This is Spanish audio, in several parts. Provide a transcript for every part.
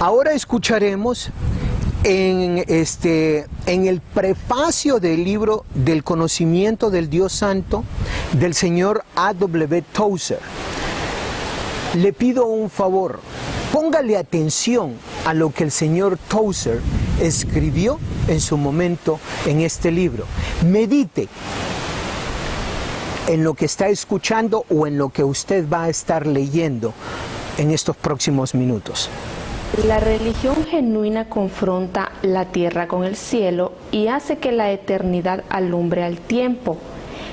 Ahora escucharemos en el prefacio del libro del conocimiento del Dios Santo del señor A.W. Tozer. Le pido un favor, póngale atención a lo que el señor Tozer escribió en su momento en este libro. Medite en lo que está escuchando o en lo que usted va a estar leyendo en estos próximos minutos. La religión genuina confronta la tierra con el cielo y hace que la eternidad alumbre al tiempo.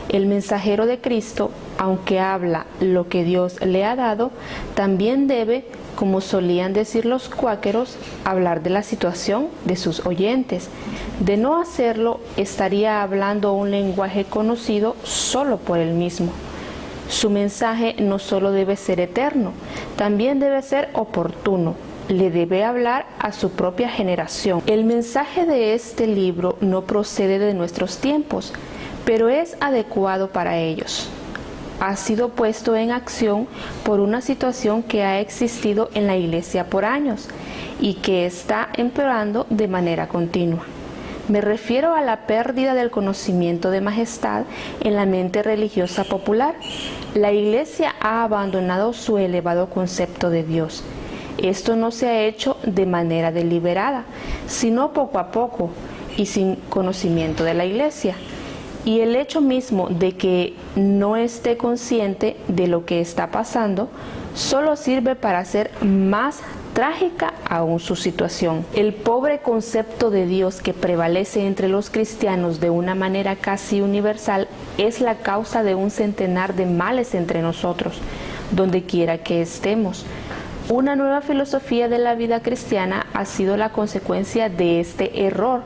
El mensajero de Cristo, aunque habla lo que Dios le ha dado, también debe, como solían decir los cuáqueros, hablar de la situación de sus oyentes. De no hacerlo, estaría hablando un lenguaje conocido solo por él mismo. Su mensaje no solo debe ser eterno, también debe ser oportuno. Le debe hablar a su propia generación. El mensaje de este libro no procede de nuestros tiempos, pero es adecuado para ellos. Ha sido puesto en acción por una situación que ha existido en la Iglesia por años y que está empeorando de manera continua. Me refiero a la pérdida del conocimiento de majestad en la mente religiosa popular. La Iglesia ha abandonado su elevado concepto de Dios. Esto no se ha hecho de manera deliberada, sino poco a poco y sin conocimiento de la Iglesia. Y el hecho mismo de que no esté consciente de lo que está pasando solo sirve para hacer más trágica aún su situación. El pobre concepto de Dios que prevalece entre los cristianos de una manera casi universal es la causa de un centenar de males entre nosotros, donde quiera que estemos. Una nueva filosofía de la vida cristiana ha sido la consecuencia de este error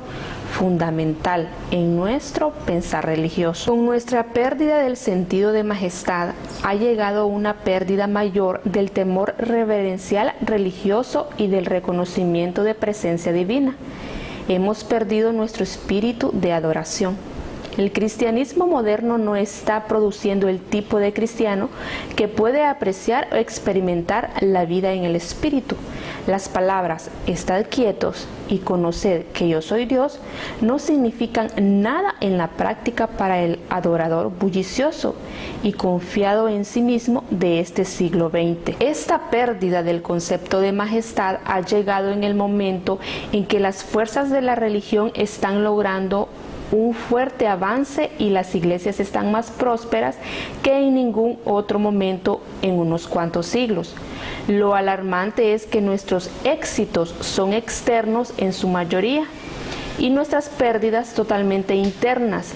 fundamental en nuestro pensar religioso. Con nuestra pérdida del sentido de majestad ha llegado una pérdida mayor del temor reverencial religioso y del reconocimiento de presencia divina. Hemos perdido nuestro espíritu de adoración. El cristianismo moderno no está produciendo el tipo de cristiano que puede apreciar o experimentar la vida en el espíritu. Las palabras "estad quietos y conoced que yo soy Dios" no significan nada en la práctica para el adorador bullicioso y confiado en sí mismo de este siglo XX. Esta pérdida del concepto de majestad ha llegado en el momento en que las fuerzas de la religión están logrando un fuerte avance y las iglesias están más prósperas que en ningún otro momento en unos cuantos siglos. Lo alarmante es que nuestros éxitos son externos en su mayoría y nuestras pérdidas totalmente internas,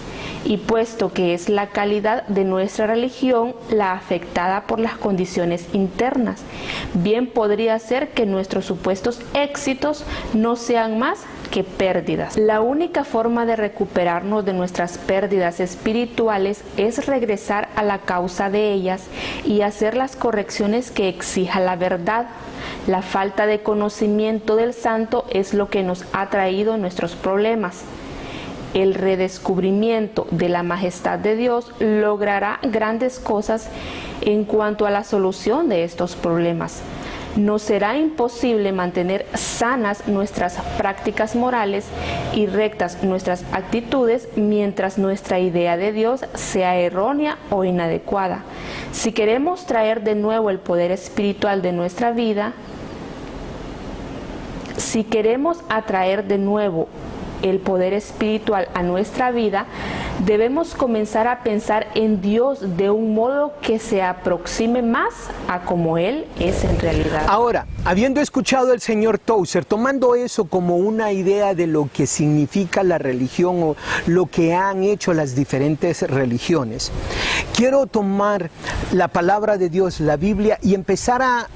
y puesto que es la calidad de nuestra religión la afectada por las condiciones internas, bien podría ser que nuestros supuestos éxitos no sean más que pérdidas. La única forma de recuperarnos de nuestras pérdidas espirituales es regresar a la causa de ellas y hacer las correcciones que exija la verdad. La falta de conocimiento del santo es lo que nos ha traído nuestros problemas. El redescubrimiento de la majestad de Dios logrará grandes cosas en cuanto a la solución de estos problemas. Nos será imposible mantener sanas nuestras prácticas morales y rectas nuestras actitudes mientras nuestra idea de Dios sea errónea o inadecuada. Si queremos traer de nuevo el poder espiritual de nuestra vida, si queremos atraer de nuevo el poder espiritual a nuestra vida, debemos comenzar a pensar en Dios de un modo que se aproxime más a como Él es en realidad. Ahora, habiendo escuchado al señor Tozer, tomando eso como una idea de lo que significa la religión o lo que han hecho las diferentes religiones, quiero tomar la palabra de Dios, la Biblia, y empezar a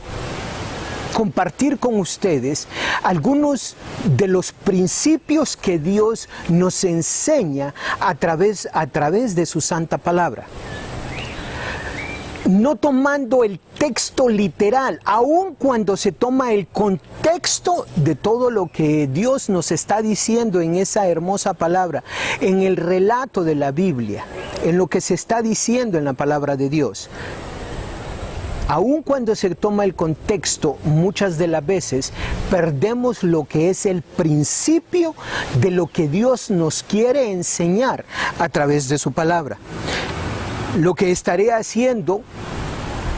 compartir con ustedes algunos de los principios que Dios nos enseña a través de su santa palabra. No tomando el texto literal, aun cuando se toma el contexto de todo lo que Dios nos está diciendo en esa hermosa palabra, en el relato de la Biblia, en lo que se está diciendo en la palabra de Dios. Aun cuando se toma el contexto, muchas de las veces perdemos lo que es el principio de lo que Dios nos quiere enseñar a través de su palabra. Lo que estaré haciendo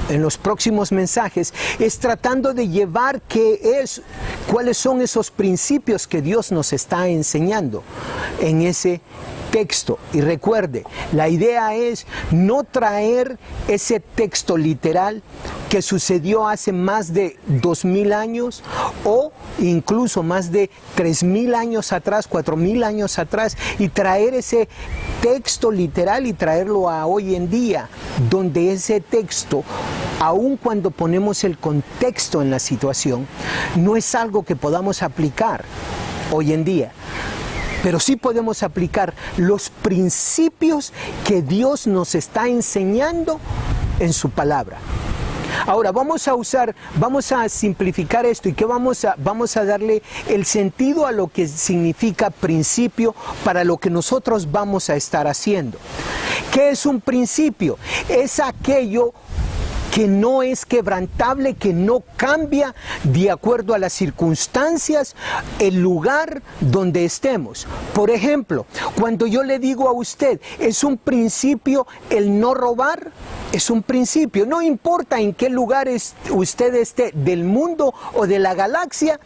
en los próximos mensajes es tratando de llevar cuáles son esos principios que Dios nos está enseñando en ese texto. Y recuerde, la idea es no traer ese texto literal que sucedió hace más de 2000 años o incluso más de 3000 años atrás, 4000 años atrás, y traer ese texto literal y traerlo a hoy en día, donde ese texto, aun cuando ponemos el contexto en la situación, no es algo que podamos aplicar hoy en día. Pero sí podemos aplicar los principios que Dios nos está enseñando en su palabra. Ahora vamos a simplificar esto y que vamos a darle el sentido a lo que significa principio para lo que nosotros vamos a estar haciendo. ¿Qué es un principio? Es aquello que no es quebrantable, que no cambia de acuerdo a las circunstancias, el lugar donde estemos. Por ejemplo, cuando yo le digo a usted, es un principio el no robar, es un principio. No importa en qué lugar usted esté del mundo o de la galaxia,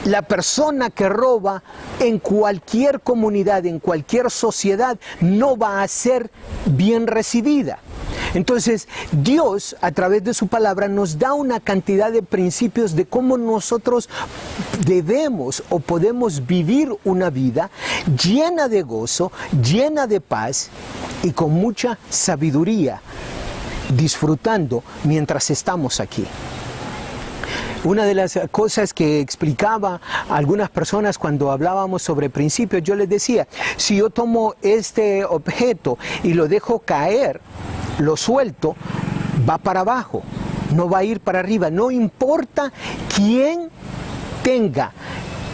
la persona que roba en cualquier comunidad, en cualquier sociedad, no va a ser bien recibida. Entonces, Dios, a través de su palabra, nos da una cantidad de principios de cómo nosotros debemos o podemos vivir una vida llena de gozo, llena de paz y con mucha sabiduría, disfrutando mientras estamos aquí. Una de las cosas que explicaba a algunas personas cuando hablábamos sobre principios, yo les decía, si yo tomo este objeto y lo dejo caer, lo suelto, va para abajo, no va a ir para arriba. No importa quién tenga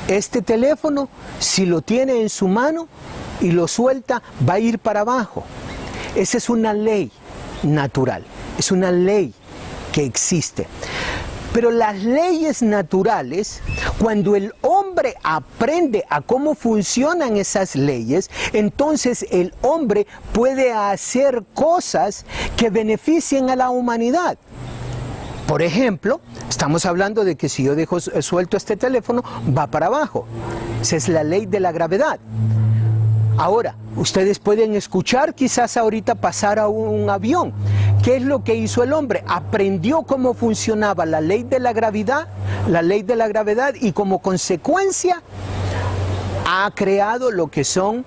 este teléfono, si lo tiene en su mano y lo suelta, va a ir para abajo. Esa es una ley natural, es una ley que existe. Pero las leyes naturales, cuando el hombre aprende a cómo funcionan esas leyes, entonces el hombre puede hacer cosas que beneficien a la humanidad. Por ejemplo, estamos hablando de que si yo dejo suelto este teléfono, va para abajo. Esa es la ley de la gravedad. Ahora, ustedes pueden escuchar quizás ahorita pasar a un avión. ¿Qué es lo que hizo el hombre? Aprendió cómo funcionaba la ley de la gravedad y como consecuencia ha creado lo que son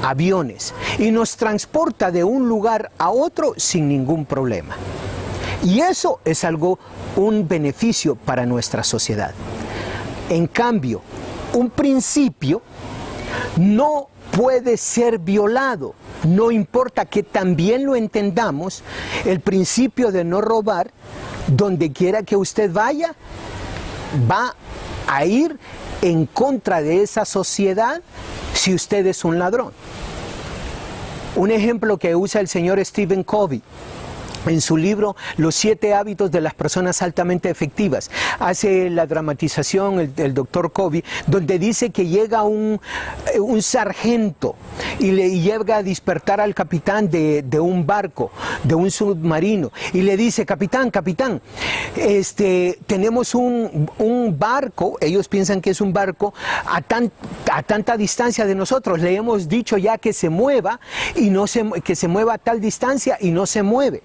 aviones y nos transporta de un lugar a otro sin ningún problema. Y eso es un beneficio para nuestra sociedad. En cambio, un principio no puede ser violado, no importa que también lo entendamos. El principio de no robar, donde quiera que usted vaya, va a ir en contra de esa sociedad si usted es un ladrón. Un ejemplo que usa el señor Stephen Covey en su libro Los 7 hábitos de las personas altamente efectivas, hace la dramatización el doctor Covey, donde dice que llega un sargento y le llega a despertar al capitán de un barco, de un submarino, y le dice: capitán, tenemos un barco, ellos piensan que es un barco, a tanta distancia de nosotros, le hemos dicho ya que se mueva, que se mueva a tal distancia y no se mueve.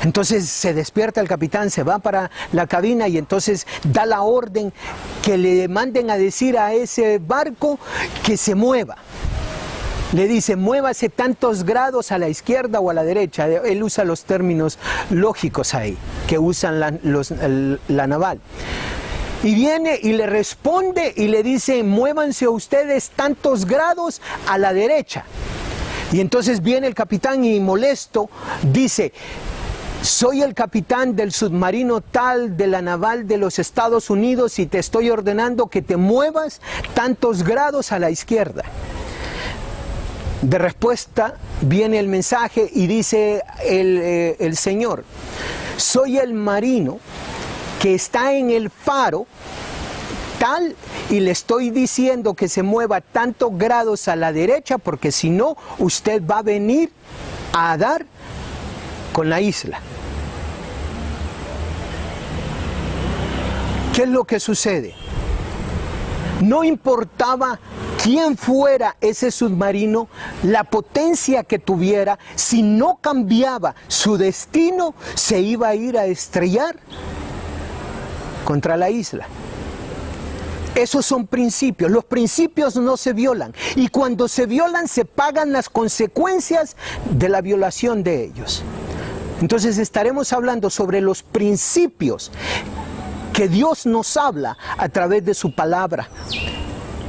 Entonces se despierta el capitán, se va para la cabina y entonces da la orden que le manden a decir a ese barco que se mueva. Le dice: muévase tantos grados a la izquierda o a la derecha. Él usa los términos lógicos ahí, que usan la naval. Y viene y le responde y le dice: muévanse ustedes tantos grados a la derecha. Y entonces viene el capitán y molesto dice: soy el capitán del submarino tal de la naval de los Estados Unidos y te estoy ordenando que te muevas tantos grados a la izquierda. De respuesta viene el mensaje y dice el señor: soy el marino que está en el faro tal y le estoy diciendo que se mueva tantos grados a la derecha porque si no, usted va a venir a dar con la isla. ¿Qué es lo que sucede? No importaba quién fuera ese submarino, la potencia que tuviera, si no cambiaba su destino, se iba a ir a estrellar contra la isla. Esos son principios. Los principios no se violan. Y cuando se violan, se pagan las consecuencias de la violación de ellos. Entonces estaremos hablando sobre los principios que Dios nos habla a través de su palabra.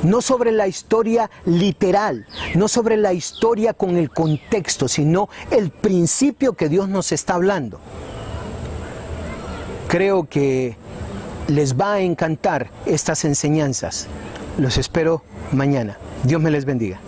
No sobre la historia literal, no sobre la historia con el contexto, sino el principio que Dios nos está hablando. Creo que les va a encantar estas enseñanzas. Los espero mañana. Dios me les bendiga.